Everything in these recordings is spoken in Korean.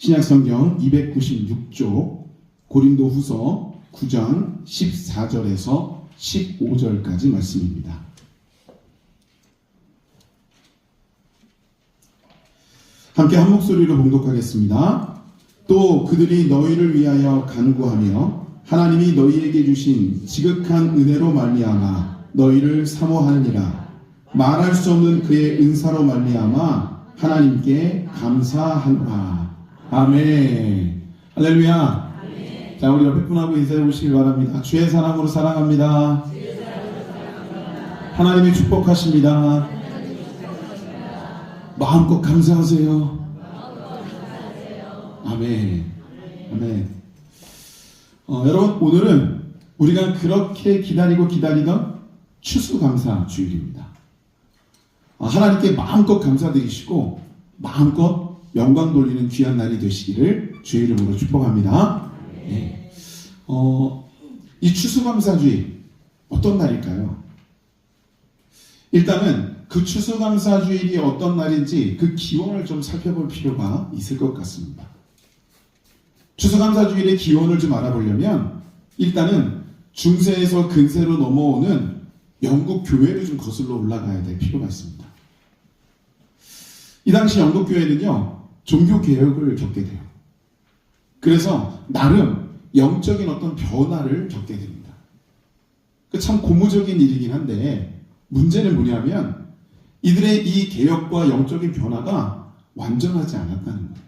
신약성경 296쪽 고린도후서 9장 14절에서 15절까지 말씀입니다. 함께 한 목소리로 봉독하겠습니다. 또 그들이 너희를 위하여 간구하며 하나님이 너희에게 주신 지극한 은혜로 말미암아 너희를 사모하느니라. 말할 수 없는 그의 은사로 말미암아 하나님께 감사하노라. 아멘. 할렐루야. 아멘. 자, 우리 옆에 분하고 인사해 보시길 바랍니다. 주의 사랑으로 사랑합니다. 하나님이 축복하십니다. 마음껏 감사하세요. 아멘. 아멘. 여러분, 오늘은 우리가 그렇게 기다리던 추수감사 주일입니다. 하나님께 마음껏 감사드리시고 마음껏 영광 돌리는 귀한 날이 되시기를 주의 이름으로 축복합니다. 네. 이 추수감사주일 어떤 날일까요? 일단은 그 추수감사주일이 어떤 날인지 그 기원을 좀 살펴볼 필요가 있을 것 같습니다. 추수감사주일의 기원을 좀 알아보려면 일단은 중세에서 근세로 넘어오는 영국 교회를 좀 거슬러 올라가야 될 필요가 있습니다. 이 당시 영국 교회는요, 종교 개혁을 겪게 돼요. 그래서 나름 영적인 어떤 변화를 겪게 됩니다. 참 고무적인 일이긴 한데 문제는 뭐냐면 이들의 이 개혁과 영적인 변화가 완전하지 않았다는 거예요.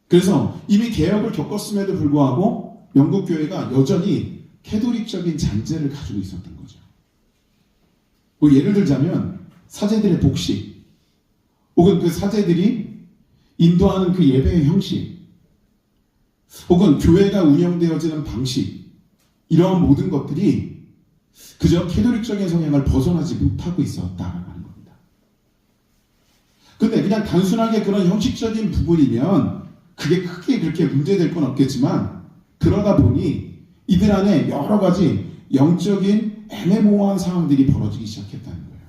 그래서 이미 개혁을 겪었음에도 불구하고 영국 교회가 여전히 캐톨릭적인 잔재를 가지고 있었던 거죠. 뭐 예를 들자면 사제들의 복식, 혹은 그 사제들이 인도하는 그 예배의 형식, 혹은 교회가 운영되어지는 방식, 이러한 모든 것들이 그저 캐톨릭적인 성향을 벗어나지 못하고 있었다라는 겁니다. 근데 그냥 단순하게 그런 형식적인 부분이면 그게 크게 그렇게 문제될 건 없겠지만 그러다 보니 이들 안에 여러 가지 영적인 애매모호한 상황들이 벌어지기 시작했다는 거예요.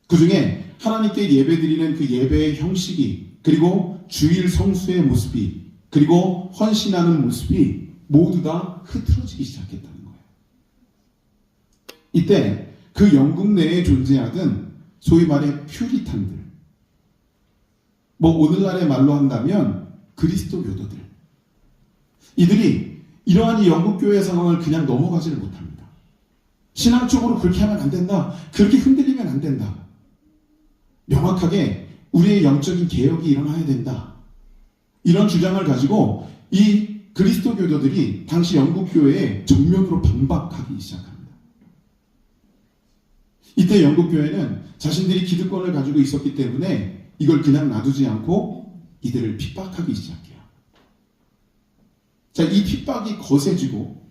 그 중에 하나님께 예배드리는 그 예배의 형식이, 그리고 주일 성수의 모습이, 그리고 헌신하는 모습이 모두 다 흐트러지기 시작했다는 거예요. 이때 그 영국 내에 존재하던 소위 말해 퓨리탄들, 뭐 오늘날의 말로 한다면 그리스도 교도들, 이들이 이러한 이 영국 교회의 상황을 그냥 넘어가지를 못합니다. 신앙적으로 그렇게 하면 안 된다, 그렇게 흔들리면 안 된다, 명확하게 우리의 영적인 개혁이 일어나야 된다, 이런 주장을 가지고 이 그리스도 교도들이 당시 영국 교회에 정면으로 반박하기 시작합니다. 이때 영국 교회는 자신들이 기득권을 가지고 있었기 때문에 이걸 그냥 놔두지 않고 이들을 핍박하기 시작해요. 자, 이 핍박이 거세지고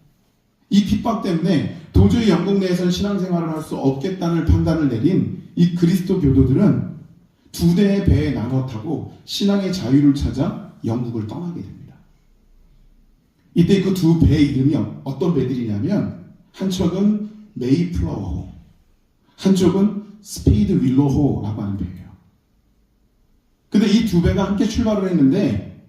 이 핍박 때문에 도저히 영국 내에서는 신앙생활을 할 수 없겠다는 판단을 내린 이 그리스도 교도들은 두 대의 배에 나눠 타고 신앙의 자유를 찾아 영국을 떠나게 됩니다. 이때 그 두 배의 이름이 어떤 배들이냐면 한쪽은 메이플라워호, 한쪽은 스피드 윌로호라고 하는 배예요. 근데 이 두 배가 함께 출발을 했는데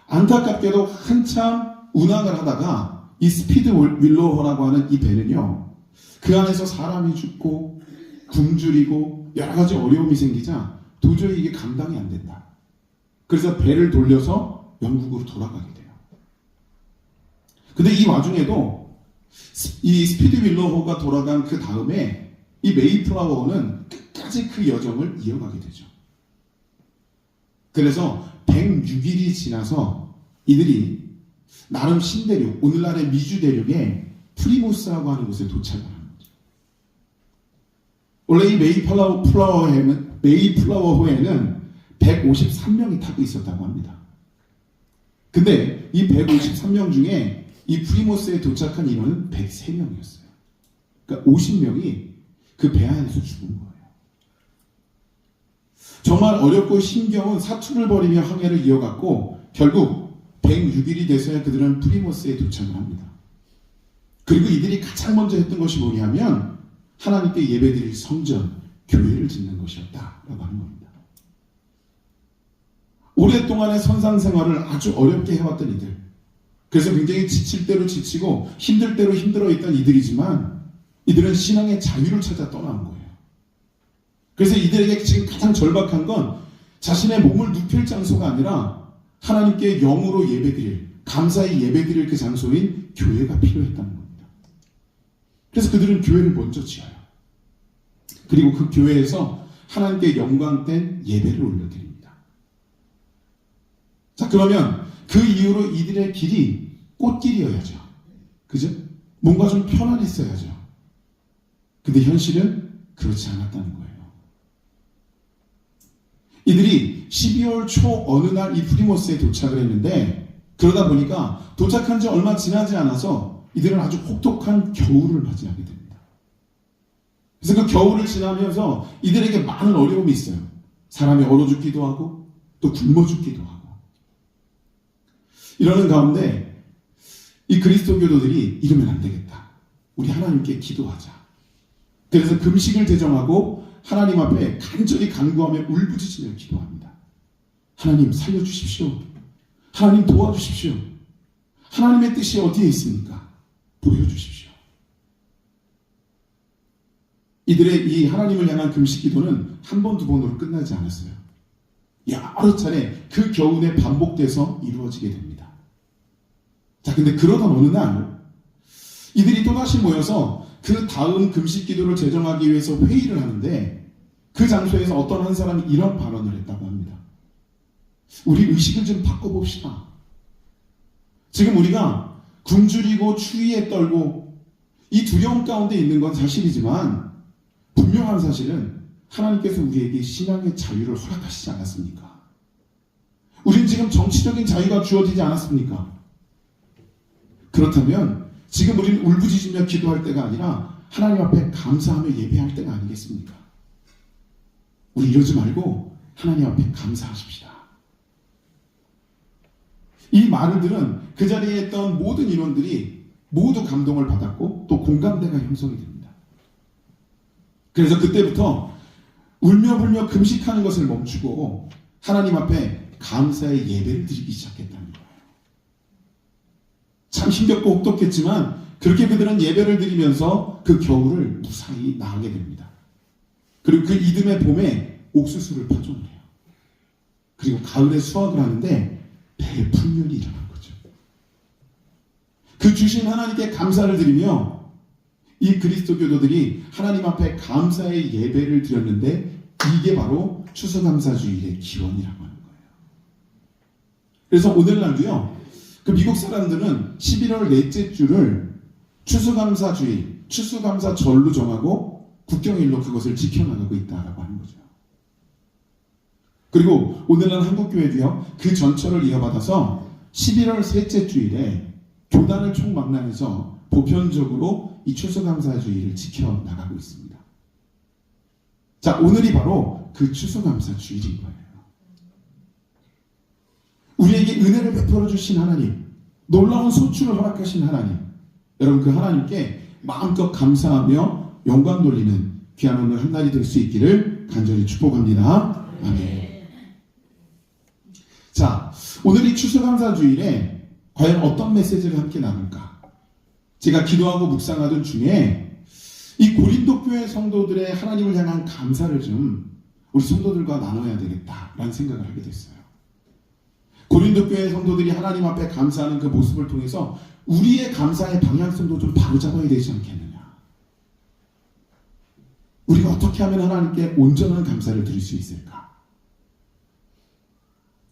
안타깝게도 한참 운항을 하다가 이 스피드 윌로호라고 하는 이 배는요, 그 안에서 사람이 죽고 굶주리고 여러 가지 어려움이 생기자 도저히 이게 감당이 안 된다. 그래서 배를 돌려서 영국으로 돌아가게 돼요. 근데 이 와중에도 이 스피드 윌로호가 돌아간 그 다음에 이 메이플라워는 끝까지 그 여정을 이어가게 되죠. 그래서 106일이 지나서 이들이 나름 신대륙, 오늘날의 미주 대륙의 프리모스라고 하는 곳에 도착을 합니다. 원래 이 메이플라워호에는 153명이 타고 있었다고 합니다. 근데 이 153명 중에 이 프리모스에 도착한 인원은 103명이었어요. 그러니까 50명이 그 배 안에서 죽은 거예요. 정말 어렵고 힘겨운 사투를 벌이며 항해를 이어갔고 결국 106일이 돼서야 그들은 프리모스에 도착을 합니다. 그리고 이들이 가장 먼저 했던 것이 뭐냐면 하나님께 예배드릴 성전, 교회를 짓는 것이었다라고 하는 겁니다. 오랫동안의 선상 생활을 아주 어렵게 해왔던 이들. 그래서 굉장히 지칠 대로 지치고 힘들 대로 힘들어했던 이들이지만 이들은 신앙의 자유를 찾아 떠나온 거예요. 그래서 이들에게 지금 가장 절박한 건 자신의 몸을 눕힐 장소가 아니라 하나님께 영으로 예배드릴, 감사의 예배드릴 그 장소인 교회가 필요했다는 겁니다. 그래서 그들은 교회를 먼저 지어요. 그리고 그 교회에서 하나님께 영광된 예배를 올려드립니다. 자, 그러면 그 이후로 이들의 길이 꽃길이어야죠. 그죠? 뭔가 좀 편안했어야죠. 근데 현실은 그렇지 않았다는 거예요. 이들이 12월 초 어느 날 이 프리모스에 도착을 했는데 그러다 보니까 도착한 지 얼마 지나지 않아서 이들은 아주 혹독한 겨울을 맞이하게 됩니다. 그래서 그 겨울을 지나면서 이들에게 많은 어려움이 있어요. 사람이 얼어 죽기도 하고 또 굶어 죽기도 하고. 이러는 가운데 이 그리스도 교도들이 이러면 안 되겠다. 우리 하나님께 기도하자. 그래서 금식을 제정하고 하나님 앞에 간절히 간구하며 울부짖으며 기도합니다. 하나님 살려주십시오. 하나님 도와주십시오. 하나님의 뜻이 어디에 있습니까? 보여주십시오. 이들의 이 하나님을 향한 금식 기도는 한 번, 두 번으로 끝나지 않았어요. 여러 차례 그 겨울에 반복돼서 이루어지게 됩니다. 자, 근데 그러던 어느 날 이들이 또다시 모여서 그 다음 금식 기도를 제정하기 위해서 회의를 하는데 그 장소에서 어떤 한 사람이 이런 발언을 했다고 합니다. 우리 의식을 좀 바꿔봅시다. 지금 우리가 굶주리고 추위에 떨고 이 두려움 가운데 있는 건 사실이지만 분명한 사실은 하나님께서 우리에게 신앙의 자유를 허락하시지 않았습니까? 우린 지금 정치적인 자유가 주어지지 않았습니까? 그렇다면 지금 우리는 울부짖으며 기도할 때가 아니라 하나님 앞에 감사하며 예배할 때가 아니겠습니까? 우리 이러지 말고 하나님 앞에 감사하십시다. 이 말을 들은 그 자리에 있던 모든 인원들이 모두 감동을 받았고 또 공감대가 형성이 됩니다. 그래서 그때부터 울며 불며 금식하는 것을 멈추고 하나님 앞에 감사의 예배를 드리기 시작했다는 거예요. 참 힘겹고 혹독했지만 그렇게 그들은 예배를 드리면서 그 겨울을 무사히 나가게 됩니다. 그리고 그 이듬해 봄에 옥수수를 파종을 해요. 그리고 가을에 수확을 하는데 대풍년이 일어난 거죠. 그 주신 하나님께 감사를 드리며 이 그리스도 교도들이 하나님 앞에 감사의 예배를 드렸는데 이게 바로 추수감사주일의 기원이라고 하는 거예요. 그래서 오늘날도요, 그 미국 사람들은 11월 넷째 주를 추수감사주일, 추수감사절로 정하고 국경일로 그것을 지켜나가고 있다라고 하는 거죠. 그리고 오늘날 한국교회도요, 그 전철을 이어받아서 11월 셋째 주일에 교단을 총망라해서 보편적으로 이 추수감사주일을 지켜나가고 있습니다. 자, 오늘이 바로 그 추수감사주일인 거예요. 우리에게 은혜를 베풀어 주신 하나님, 놀라운 소출을 허락하신 하나님, 여러분 그 하나님께 마음껏 감사하며 영광 돌리는 귀한 오늘 한 날이 될 수 있기를 간절히 축복합니다. 아멘. 자, 오늘 이 추수감사주일에 과연 어떤 메시지를 함께 나눌까? 제가 기도하고 묵상하던 중에 이 고린도 교회 성도들의 하나님을 향한 감사를 좀 우리 성도들과 나눠야 되겠다라는 생각을 하게 됐어요. 고린도 교회 성도들이 하나님 앞에 감사하는 그 모습을 통해서 우리의 감사의 방향성도 좀 바로잡아야 되지 않겠느냐. 우리가 어떻게 하면 하나님께 온전한 감사를 드릴 수 있을까?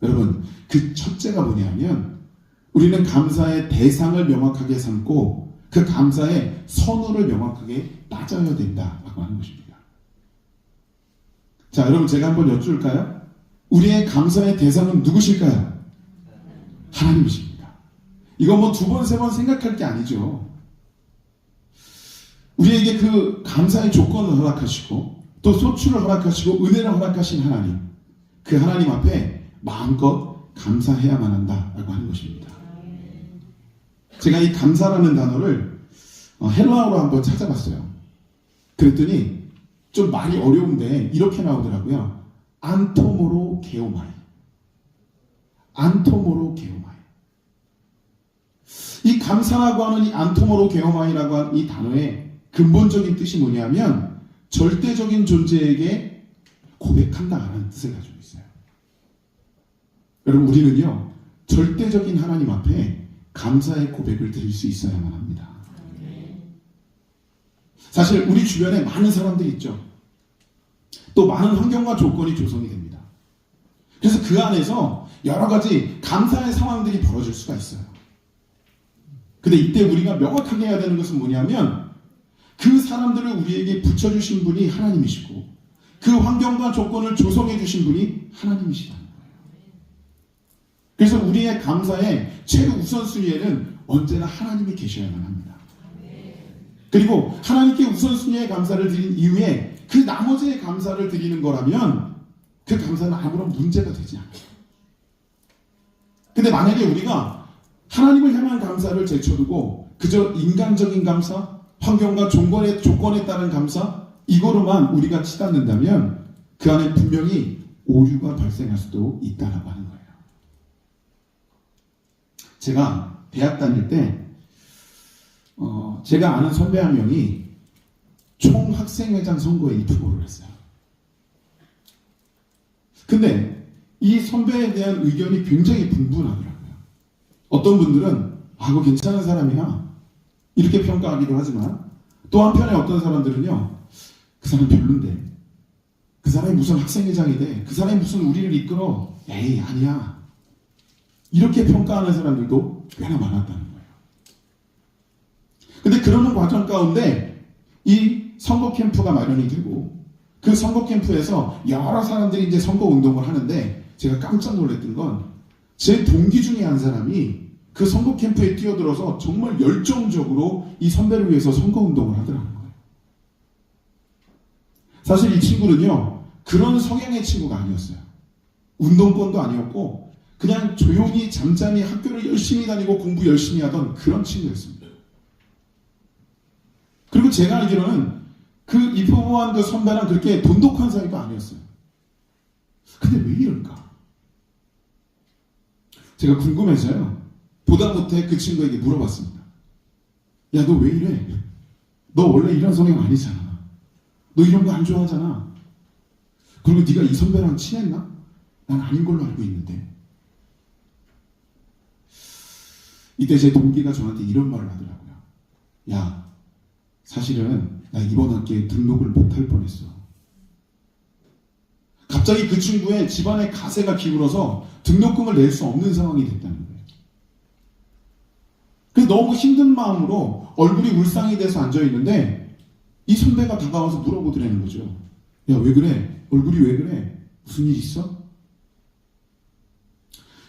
여러분, 그 첫째가 뭐냐면 우리는 감사의 대상을 명확하게 삼고 그 감사의 선호를 명확하게 따져야 된다라고 하는 것입니다. 자, 여러분 제가 한번 여쭐까요? 우리의 감사의 대상은 누구실까요? 하나님이십니다. 이거 뭐 두 번, 세 번 생각할 게 아니죠. 우리에게 그 감사의 조건을 허락하시고 또 소출을 허락하시고 은혜를 허락하신 하나님, 그 하나님 앞에 마음껏 감사해야만 한다라고 하는 것입니다. 제가 이 감사라는 단어를 헬라어로 한번 찾아봤어요. 그랬더니 좀 말이 어려운데 이렇게 나오더라고요. 안토모로 게오마이. 안토모로 게오마이. 이 감사라고 하는 이 안토모로 게오마이라고 하는 이 단어의 근본적인 뜻이 뭐냐면 절대적인 존재에게 고백한다라는 뜻을 가지고 있어요. 여러분, 우리는요 절대적인 하나님 앞에 감사의 고백을 드릴 수 있어야만 합니다. 사실 우리 주변에 많은 사람들이 있죠. 또 많은 환경과 조건이 조성이 됩니다. 그래서 그 안에서 여러 가지 감사의 상황들이 벌어질 수가 있어요. 근데 이때 우리가 명확하게 해야 되는 것은 뭐냐면 그 사람들을 우리에게 붙여주신 분이 하나님이시고 그 환경과 조건을 조성해 주신 분이 하나님이시라는 거예요. 그래서 우리의 감사의 최우선순위에는 언제나 하나님이 계셔야만 합니다. 그리고 하나님께 우선순위의 감사를 드린 이후에 그 나머지의 감사를 드리는 거라면 그 감사는 아무런 문제가 되지 않아요. 근데 만약에 우리가 하나님을 향한 감사를 제쳐두고 그저 인간적인 감사, 환경과 조건에 따른 감사, 이거로만 우리가 치닫는다면 그 안에 분명히 오류가 발생할 수도 있다라고 하는 거예요. 제가 대학 다닐 때 제가 아는 선배 한 명이 총학생회장 선거에 입후보를 했어요. 근데 이 선배에 대한 의견이 굉장히 분분하더라고요. 어떤 분들은 그거 괜찮은 사람이야 이렇게 평가하기도 하지만 또 한편에 어떤 사람들은요 그 사람 별론데 그 사람이 무슨 학생회장이 돼 그 사람이 무슨 우리를 이끌어 에이 아니야 이렇게 평가하는 사람들도 꽤나 많았다는 거예요. 근데 그러는 과정 가운데 이 선거 캠프가 마련이 되고 그 선거 캠프에서 여러 사람들이 이제 선거 운동을 하는데 제가 깜짝 놀랐던 건 제 동기 중에 한 사람이 그 선거 캠프에 뛰어들어서 정말 열정적으로 이 선배를 위해서 선거 운동을 하더라는 거예요. 사실 이 친구는요 그런 성향의 친구가 아니었어요. 운동권도 아니었고 그냥 조용히 잠잠히 학교를 열심히 다니고 공부 열심히 하던 그런 친구였습니다. 그리고 제가 알기로는 그 입후보한 그 선배랑 그렇게 돈독한 사이도 아니었어요. 근데 왜 이럴까? 제가 궁금해서요. 보다 못해 그 친구에게 물어봤습니다. 야, 너 왜 이래? 너 원래 이런 성향 아니잖아. 너 이런 거 안 좋아하잖아. 그리고 네가 이 선배랑 친했나? 난 아닌 걸로 알고 있는데. 이때 제 동기가 저한테 이런 말을 하더라고요. 야, 사실은 나 이번 학기에 등록을 못할 뻔했어. 갑자기 그 친구의 집안의 가세가 기울어서 등록금을 낼 수 없는 상황이 됐다는 거예요. 그래서 너무 힘든 마음으로 얼굴이 울상이 돼서 앉아있는데 이 선배가 다가와서 물어보더라는 거죠. 야, 왜 그래? 얼굴이 왜 그래? 무슨 일 있어?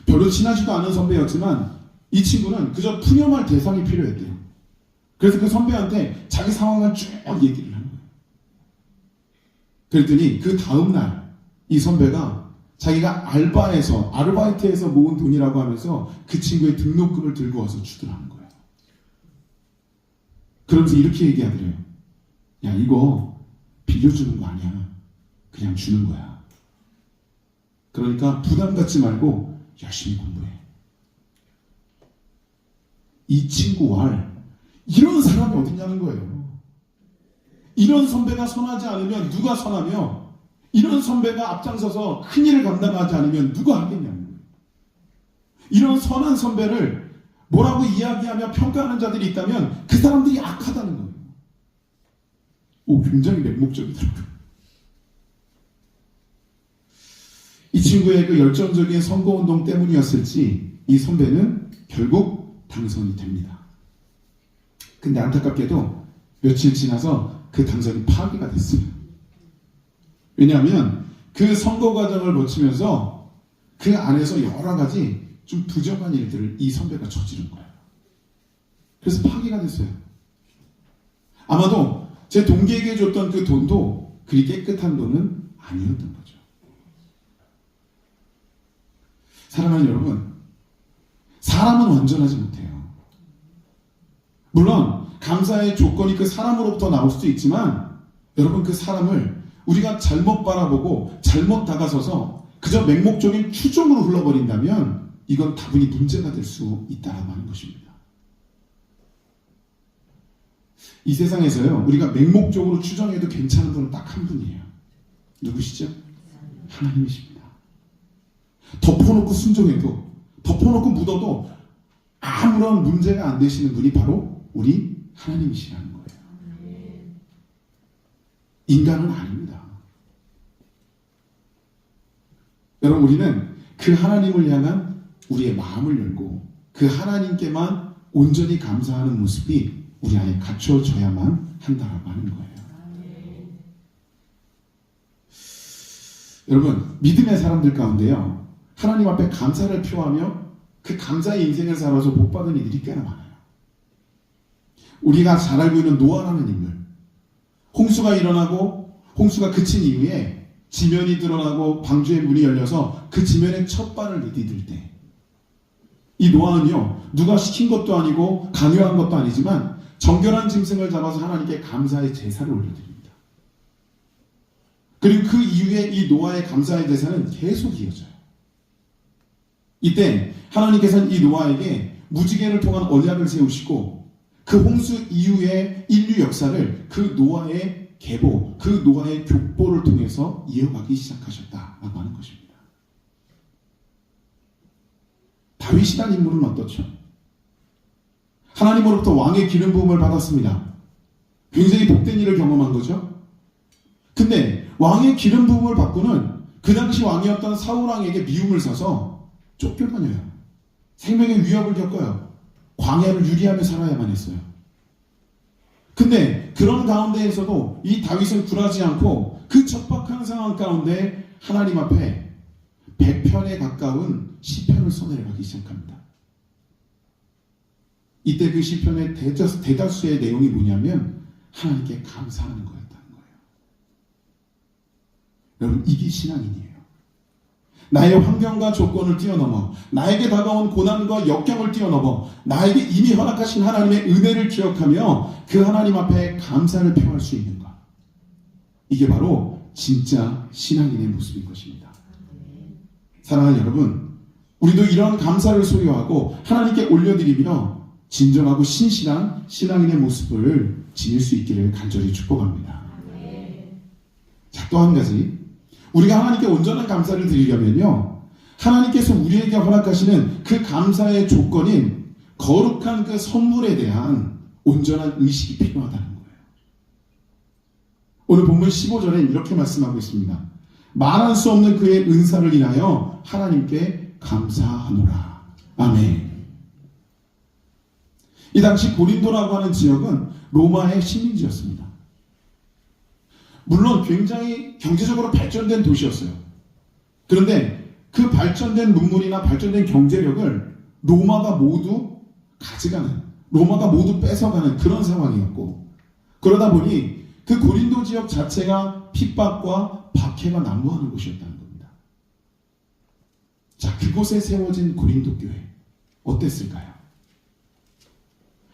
별로 친하지도 않은 선배였지만 이 친구는 그저 푸념할 대상이 필요했대요. 그래서 그 선배한테 자기 상황을 쭉 얘기를 하는 거예요. 그랬더니 그 다음날 이 선배가 자기가 아르바이트에서 모은 돈이라고 하면서 그 친구의 등록금을 들고 와서 주더라는 거예요. 그러면서 이렇게 얘기하더래요. 야, 이거 빌려주는 거 아니야. 그냥 주는 거야. 그러니까 부담 갖지 말고 열심히 공부해. 이 친구 이런 사람이 어딨냐는 거예요. 이런 선배가 선하지 않으면 누가 선하며 이런 선배가 앞장서서 큰일을 감당하지 않으면 누가 하겠냐는 거예요. 이런 선한 선배를 뭐라고 이야기하며 평가하는 자들이 있다면 그 사람들이 악하다는 거예요. 굉장히 맹목적이더라고요. 이 친구의 그 열정적인 선거운동 때문이었을지 이 선배는 결국 당선이 됩니다. 근데 안타깝게도 며칠 지나서 그 당선이 파기가 됐어요. 왜냐하면 그 선거 과정을 거치면서 그 안에서 여러 가지 좀 부정한 일들을 이 선배가 저지른 거예요. 그래서 파기가 됐어요. 아마도 제 동기에게 줬던 그 돈도 그리 깨끗한 돈은 아니었던 거죠. 사랑하는 여러분, 사람은 완전하지 못해요. 물론 감사의 조건이 그 사람으로부터 나올 수도 있지만 여러분, 그 사람을 우리가 잘못 바라보고 잘못 다가서서 그저 맹목적인 추종으로 흘러버린다면 이건 다분히 문제가 될 수 있다라고 하는 것입니다. 이 세상에서요, 우리가 맹목적으로 추정해도 괜찮은 분은 딱 한 분이에요. 누구시죠? 하나님이십니다. 덮어놓고 순종해도, 덮어놓고 묻어도 아무런 문제가 안 되시는 분이 바로 우리 하나님이시라는 거예요. 인간은 아닙니다. 여러분, 우리는 그 하나님을 향한 우리의 마음을 열고 그 하나님께만 온전히 감사하는 모습이 우리 안에 갖춰져야만 한다라고 하는 거예요. 여러분, 믿음의 사람들 가운데요, 하나님 앞에 감사를 표하며 그 감사의 인생을 살아서 복받은 이들이 꽤나 많아요. 우리가 잘 알고 있는 노아라는 인물, 홍수가 일어나고 홍수가 그친 이후에 지면이 드러나고 방주의 문이 열려서 그 지면에 첫 발을 내디딜 때, 이 노아는요, 누가 시킨 것도 아니고 강요한 것도 아니지만 정결한 짐승을 잡아서 하나님께 감사의 제사를 올려드립니다. 그리고 그 이후에 이 노아의 감사의 제사는 계속 이어져요. 이때 하나님께서는 이 노아에게 무지개를 통한 언약을 세우시고 그 홍수 이후의 인류 역사를 그 노아의 계보, 그 노아의 족보를 통해서 이어가기 시작하셨다라고 하는 것입니다. 다윗이라는 인물은 어떻죠? 하나님으로부터 왕의 기름 부음을 받았습니다. 굉장히 복된 일을 경험한 거죠. 근데 왕의 기름 부음을 받고는 그 당시 왕이었던 사울 왕에게 미움을 사서 쫓겨다녀요. 생명의 위협을 겪어요. 광야를 유리하며 살아야만 했어요. 근데 그런 가운데에서도 이 다윗은 굴하지 않고 그 척박한 상황 가운데 하나님 앞에 100편에 가까운 시편을 써내려가기 시작합니다. 이때 그 시편의 대다수의 내용이 뭐냐면 하나님께 감사하는 거였다는 거예요. 여러분, 이게 신앙인이에요. 나의 환경과 조건을 뛰어넘어, 나에게 다가온 고난과 역경을 뛰어넘어 나에게 이미 허락하신 하나님의 은혜를 기억하며 그 하나님 앞에 감사를 표할 수 있는 것, 이게 바로 진짜 신앙인의 모습인 것입니다. 사랑하는 여러분, 우리도 이런 감사를 소유하고 하나님께 올려드리며 진정하고 신실한 신앙인의 모습을 지닐 수 있기를 간절히 축복합니다. 자, 또 한 가지, 우리가 하나님께 온전한 감사를 드리려면요, 하나님께서 우리에게 허락하시는 그 감사의 조건인 거룩한 그 선물에 대한 온전한 의식이 필요하다는 거예요. 오늘 본문 15절에 이렇게 말씀하고 있습니다. 말할 수 없는 그의 은사를 인하여 하나님께 감사하노라. 아멘. 이 당시 고린도라고 하는 지역은 로마의 식민지였습니다. 물론 굉장히 경제적으로 발전된 도시였어요. 그런데 그 발전된 문물이나 발전된 경제력을 로마가 모두 가져가는, 로마가 모두 뺏어가는 그런 상황이었고, 그러다 보니 그 고린도 지역 자체가 핍박과 박해가 난무하는 곳이었다는 겁니다. 자, 그곳에 세워진 고린도 교회 어땠을까요?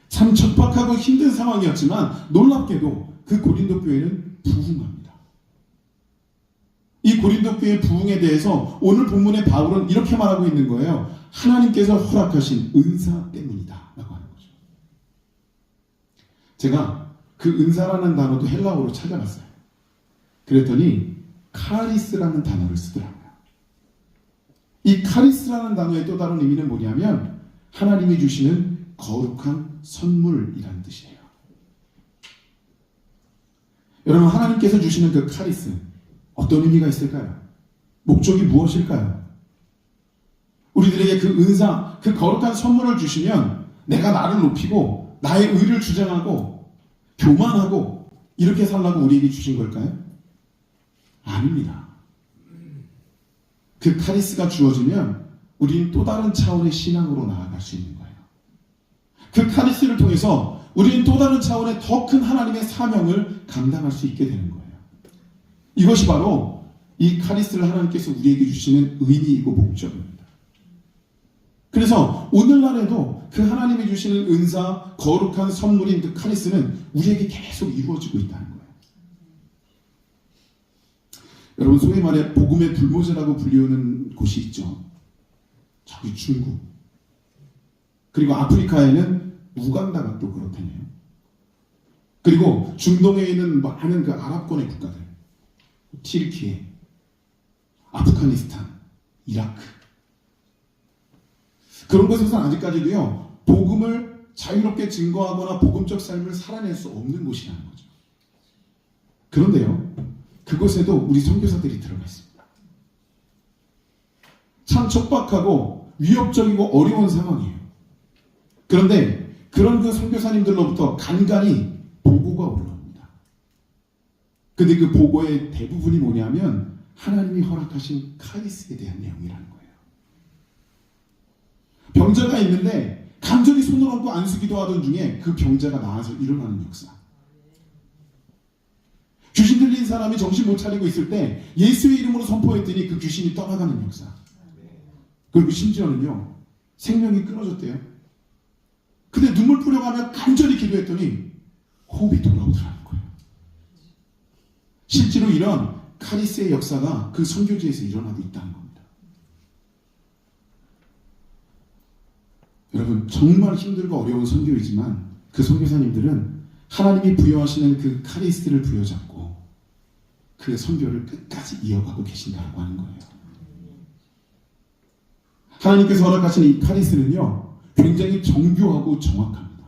참 척박하고 힘든 상황이었지만 놀랍게도 그 고린도 교회는 부흥합니다. 이 고린도 교회의 부흥에 대해서 오늘 본문의 바울은 이렇게 말하고 있는 거예요. 하나님께서 허락하신 은사 때문이다 라고 하는 거죠. 제가 그 은사라는 단어도 헬라어로 찾아봤어요. 그랬더니 카리스라는 단어를 쓰더라고요. 이 카리스라는 단어의 또 다른 의미는 뭐냐면 하나님이 주시는 거룩한 선물이라는 뜻이에요. 여러분, 하나님께서 주시는 그 카리스, 어떤 의미가 있을까요? 목적이 무엇일까요? 우리들에게 그 은사, 그 거룩한 선물을 주시면 내가 나를 높이고 나의 의를 주장하고 교만하고 이렇게 살라고 우리에게 주신 걸까요? 아닙니다. 그 카리스가 주어지면 우리는 또 다른 차원의 신앙으로 나아갈 수 있는 거예요. 그 카리스를 통해서 우리는 또 다른 차원의 더 큰 하나님의 사명을 감당할 수 있게 되는 거예요. 이것이 바로 이 카리스를 하나님께서 우리에게 주시는 의미이고 목적입니다. 그래서 오늘날에도 그 하나님이 주시는 은사, 거룩한 선물인 그 카리스는 우리에게 계속 이루어지고 있다는 거예요. 여러분, 소위 말해 복음의 불모자라고 불리우는 곳이 있죠. 저기 중국, 그리고 아프리카에는 우간다가 또 그렇다네요. 그리고 중동에 있는 많은 그 아랍권의 국가들, 튀르키예, 아프가니스탄, 이라크, 그런 곳에서는 아직까지도요 복음을 자유롭게 증거하거나 복음적 삶을 살아낼 수 없는 곳이라는 거죠. 그런데요 그곳에도 우리 선교사들이 들어가 있습니다. 참 촉박하고 위협적이고 어려운 상황이에요. 그런데 그런 그 선교사님들로부터 간간히 보고가 올라옵니다. 근데 그 보고의 대부분이 뭐냐면 하나님이 허락하신 카리스에 대한 내용이라는 거예요. 병자가 있는데 간절히 손을 얹고 안수기도 하던 중에 그 병자가 나와서 일어나는 역사. 귀신 들린 사람이 정신 못 차리고 있을 때 예수의 이름으로 선포했더니 그 귀신이 떠나가는 역사. 그리고 심지어는요 생명이 끊어졌대요. 근데 눈물 뿌려가며 간절히 기도했더니 호흡이 돌아오더라는 거예요. 실제로 이런 카리스의 역사가 그 선교지에서 일어나고 있다는 겁니다. 여러분 정말 힘들고 어려운 선교이지만 그 선교사님들은 하나님이 부여하시는 그 카리스를 부여잡고 그 선교를 끝까지 이어가고 계신다고 하는 거예요. 하나님께서 허락하신 이 카리스는요 굉장히 정교하고 정확합니다.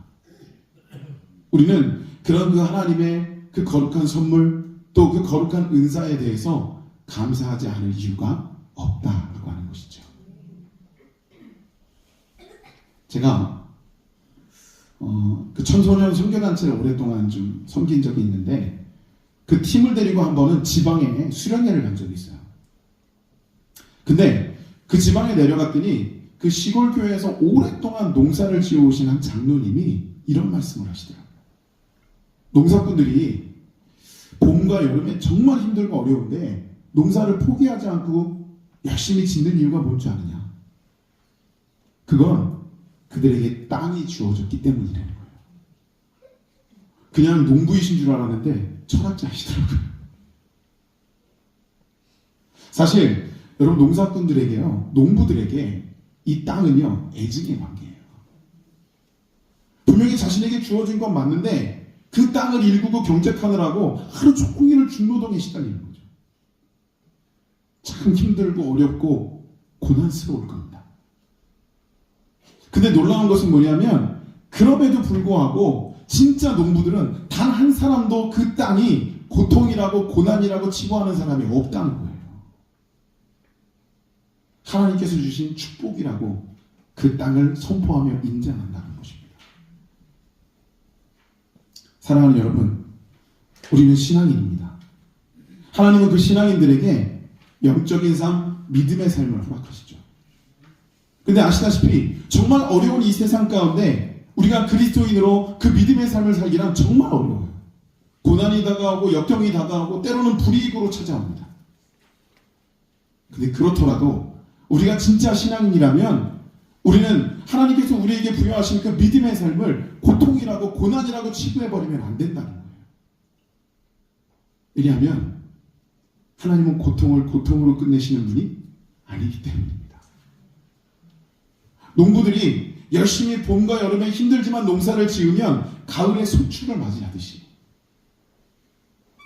우리는 그런 그 하나님의 그 거룩한 선물 또 그 거룩한 은사에 대해서 감사하지 않을 이유가 없다라고 하는 것이죠. 제가 그 청소년 선교단체를 오랫동안 좀 섬긴 적이 있는데 그 팀을 데리고 한 번은 지방에 수련회를 간 적이 있어요. 근데 그 지방에 내려갔더니 그 시골 교회에서 오랫동안 농사를 지어오신 한 장로님이 이런 말씀을 하시더라고요. 농사꾼들이 봄과 여름에 정말 힘들고 어려운데 농사를 포기하지 않고 열심히 짓는 이유가 뭔지 아느냐? 그건 그들에게 땅이 주어졌기 때문이라는 거예요. 그냥 농부이신 줄 알았는데 철학자이시더라고요. 사실 여러분 농사꾼들에게요, 농부들에게 이 땅은요 애증의 관계예요. 분명히 자신에게 주어진 건 맞는데 그 땅을 일구고 경작하느라고 하루 종일을 중노동에 시달리는 거죠. 참 힘들고 어렵고 고난스러울 겁니다. 근데 놀라운 것은 뭐냐면 그럼에도 불구하고 진짜 농부들은 단 한 사람도 그 땅이 고통이라고 고난이라고 치부하는 사람이 없다는 거예요. 하나님께서 주신 축복이라고 그 땅을 선포하며 인정한다는 것입니다. 사랑하는 여러분, 우리는 신앙인입니다. 하나님은 그 신앙인들에게 영적인 삶, 믿음의 삶을 허락하시죠. 근데 아시다시피 정말 어려운 이 세상 가운데 우리가 그리스도인으로 그 믿음의 삶을 살기란 정말 어려워요. 고난이 다가오고 역경이 다가오고 때로는 불이익으로 찾아옵니다. 근데 그렇더라도 우리가 진짜 신앙인이라면 우리는 하나님께서 우리에게 부여하신 그 믿음의 삶을 고통이라고 고난이라고 치부해버리면 안 된다는 거예요. 왜냐하면 하나님은 고통을 고통으로 끝내시는 분이 아니기 때문입니다. 농부들이 열심히 봄과 여름에 힘들지만 농사를 지으면 가을에 소출을 맞이하듯이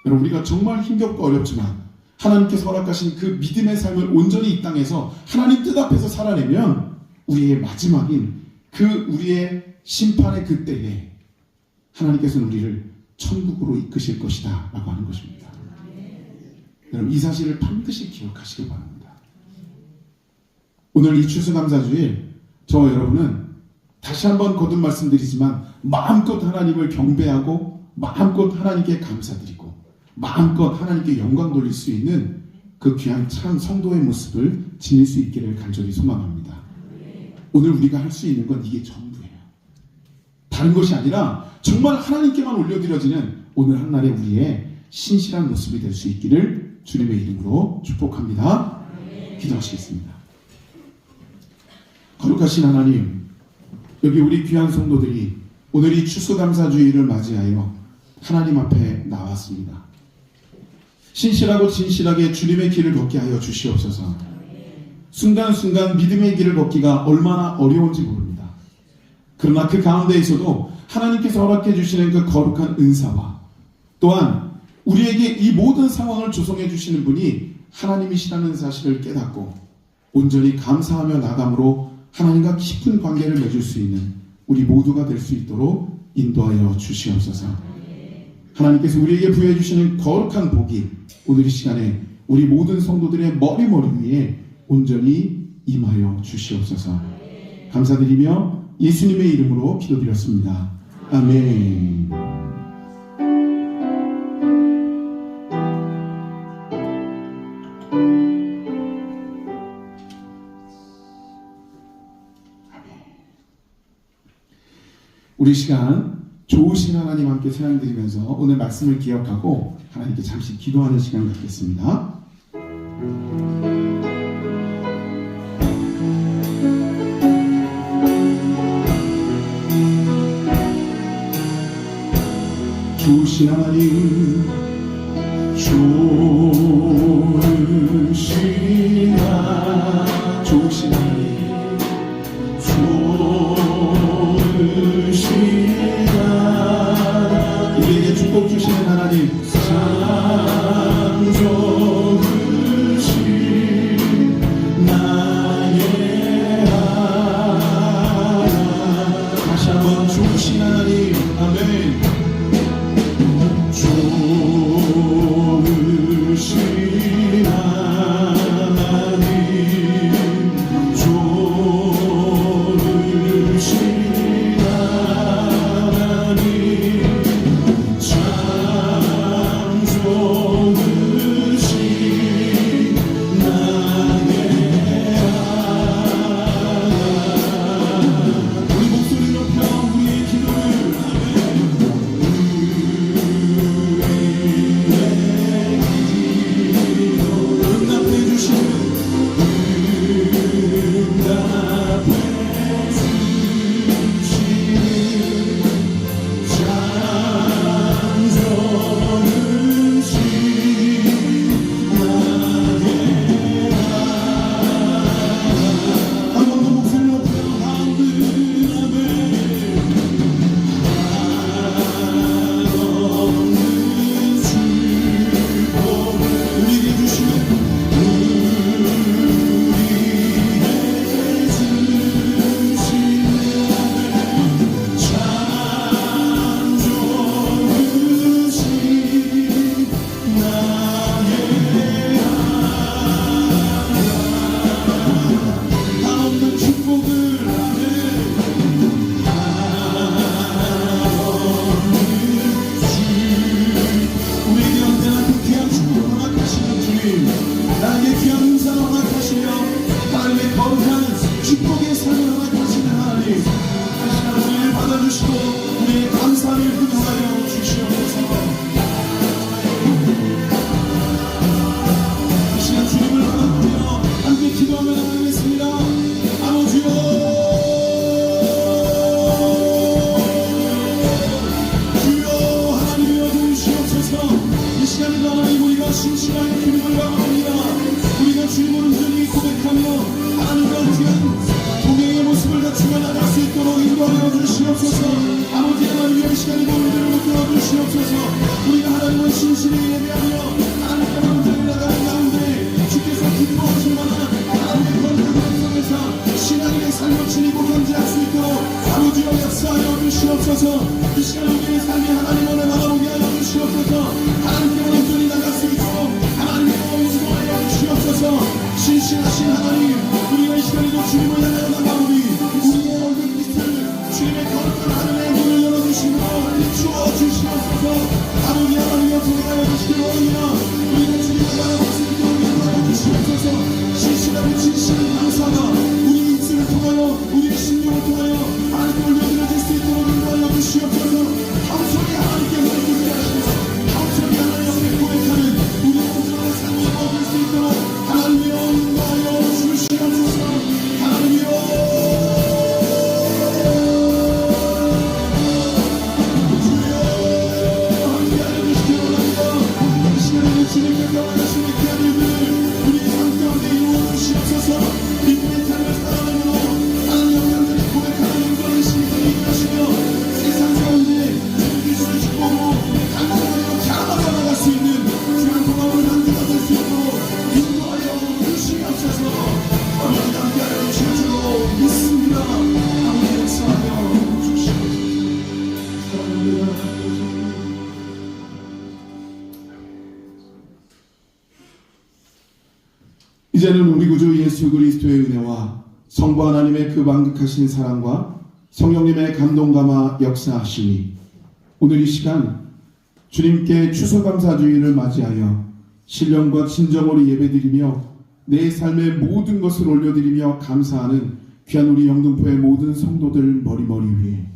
여러분 우리가 정말 힘겹고 어렵지만 하나님께서 허락하신 그 믿음의 삶을 온전히 이 땅에서 하나님 뜻 앞에서 살아내면 우리의 마지막인 그 우리의 심판의 그때에 하나님께서는 우리를 천국으로 이끄실 것이다 라고 하는 것입니다. 여러분 이 사실을 반드시 기억하시기 바랍니다. 오늘 이 추수감사주일 저와 여러분은 다시 한번 거듭 말씀드리지만 마음껏 하나님을 경배하고 마음껏 하나님께 감사드리고 마음껏 하나님께 영광 돌릴 수 있는 그 귀한 참 성도의 모습을 지닐 수 있기를 간절히 소망합니다. 오늘 우리가 할 수 있는 건 이게 전부예요. 다른 것이 아니라 정말 하나님께만 올려드려지는 오늘 한날의 우리의 신실한 모습이 될 수 있기를 주님의 이름으로 축복합니다. 기도하시겠습니다. 거룩하신 하나님, 여기 우리 귀한 성도들이 오늘 이 추수감사주일을 맞이하여 하나님 앞에 나왔습니다. 신실하고 진실하게 주님의 길을 걷게 하여 주시옵소서. 순간순간 믿음의 길을 걷기가 얼마나 어려운지 모릅니다. 그러나 그 가운데에서도 하나님께서 허락해 주시는 그 거룩한 은사와 또한 우리에게 이 모든 상황을 조성해 주시는 분이 하나님이시라는 사실을 깨닫고 온전히 감사하며 나감으로 하나님과 깊은 관계를 맺을 수 있는 우리 모두가 될 수 있도록 인도하여 주시옵소서. 하나님께서 우리에게 부여해 주시는 거룩한 복이 오늘 이 시간에 우리 모든 성도들의 머리 위에 온전히 임하여 주시옵소서. 감사드리며 예수님의 이름으로 기도드렸습니다. 아멘. 우리 시간 좋으신 하나님 함께 찬양드리면서 오늘 말씀을 기억하고 하나님께 잠시 기도하는 시간 갖겠습니다. 좋으신 하나님, 좋으신 하나님, 좋으신 하나님, 우리에게 축복 주시는 하나님, 참 좋으신 나의 하나님. 다시 한번 좋으신 하나님, 아멘. 좋으신 하나님, 좋으신 하나님, 참 좋으신 나의 하나님. 우리 목소리 높여 우리의 기도를 신실하신 하나님, 우리가 이 시간에도 주님을 향하여 나가오니 우리의 얼굴 빛을 주님의 거룩한 하늘의 문을 열어주시고 비추어 주시옵소서. 아버지 하나님의 통하여 주시기 원합니다. 우리가 주님을 바라볼 수 있도록 인도하여 주시옵소서. 신실하고 진실한 감사가 우리 입술을 통하여 우리의 심령을 통하여 하나님께 올려드려질 수 있도록 인도하여 주시옵소서. 함소리 하나님께 물들게 하시옵소서. 함소리 하나님 이제는 우리 구주 예수 그리스도의 은혜와 성부 하나님의 그 만극하신 사랑과 성령님의 감동감화 역사하시니 오늘 이 시간 주님께 추수감사주의를 맞이하여 신령과 진정으로 예배드리며 내 삶의 모든 것을 올려드리며 감사하는 귀한 우리 영등포의 모든 성도들 머리머리 위에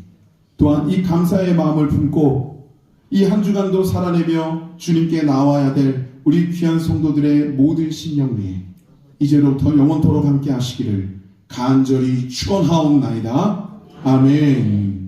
또한 이 감사의 마음을 품고 이 한 주간도 살아내며 주님께 나와야 될 우리 귀한 성도들의 모든 심령 위에 이제로부터 영원토록 함께 하시기를 간절히 축원하옵나이다. 아멘.